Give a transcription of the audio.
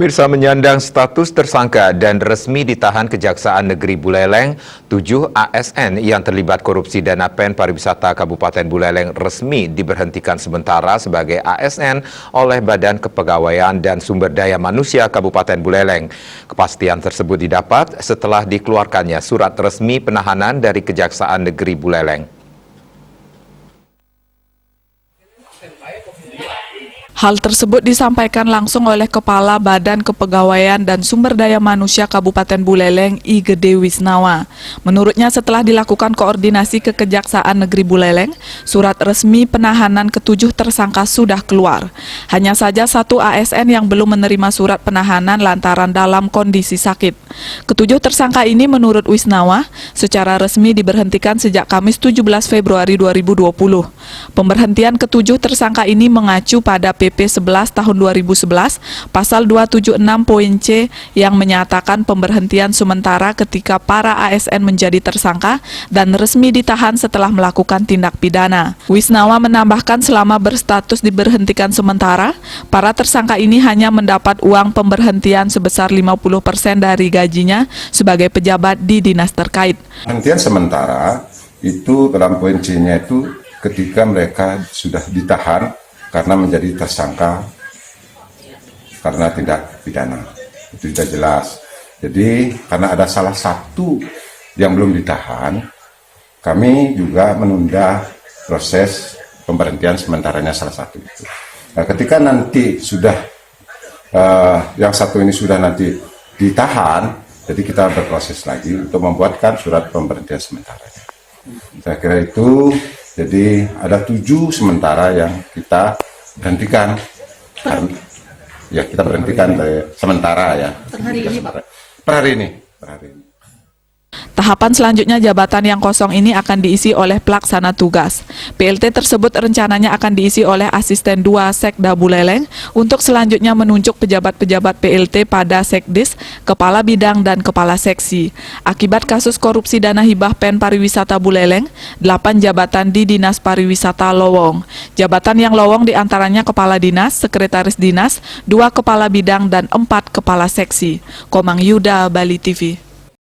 Pemirsa, menyandang status tersangka dan resmi ditahan Kejaksaan Negeri Buleleng, 7 ASN yang terlibat korupsi dana PEN Pariwisata Kabupaten Buleleng resmi diberhentikan sementara sebagai ASN oleh Badan Kepegawaian dan Sumber Daya Manusia Kabupaten Buleleng. Kepastian tersebut didapat setelah dikeluarkannya surat resmi penahanan dari Kejaksaan Negeri Buleleng. Hal tersebut disampaikan langsung oleh Kepala Badan Kepegawaian dan Sumber Daya Manusia Kabupaten Buleleng, I Gede Wisnawa. Menurutnya setelah dilakukan koordinasi ke Kejaksaan Negeri Buleleng, surat resmi penahanan ke-7 tersangka sudah keluar. Hanya saja 1 ASN yang belum menerima surat penahanan lantaran dalam kondisi sakit. Ke-7 tersangka ini menurut Wisnawa secara resmi diberhentikan sejak Kamis 17 Februari 2020. Pemberhentian ke-7 tersangka ini mengacu pada PP 11 tahun 2011 pasal 276 poin C yang menyatakan pemberhentian sementara ketika para ASN menjadi tersangka dan resmi ditahan setelah melakukan tindak pidana. Wisnawa menambahkan selama berstatus diberhentikan sementara, para tersangka ini hanya mendapat uang pemberhentian sebesar 50% dari gajinya sebagai pejabat di dinas terkait. Pemberhentian sementara itu dalam poin C-nya itu ketika mereka sudah ditahan karena menjadi tersangka karena tindak pidana. Itu sudah jelas. Jadi karena ada salah satu yang belum ditahan, kami juga menunda proses pemberhentian sementaranya salah satu itu. Nah, ketika nanti sudah yang satu ini sudah nanti ditahan, jadi kita berproses lagi untuk membuatkan surat pemberhentian sementaranya. Saya kira itu. Jadi ada 7 sementara yang kita berhentikan. Ya, kita berhentikan sementara ya. Per hari ini, Pak? Per hari ini. Tahapan selanjutnya jabatan yang kosong ini akan diisi oleh pelaksana tugas. PLT tersebut rencananya akan diisi oleh Asisten 2 Sekda Buleleng untuk selanjutnya menunjuk pejabat-pejabat PLT pada Sekdis, Kepala Bidang, dan Kepala Seksi. Akibat kasus korupsi dana hibah PEN Pariwisata Buleleng, 8 jabatan di Dinas Pariwisata lowong. Jabatan yang lowong diantaranya Kepala Dinas, Sekretaris Dinas, 2 Kepala Bidang, dan 4 Kepala Seksi. Komang Yuda, Bali TV.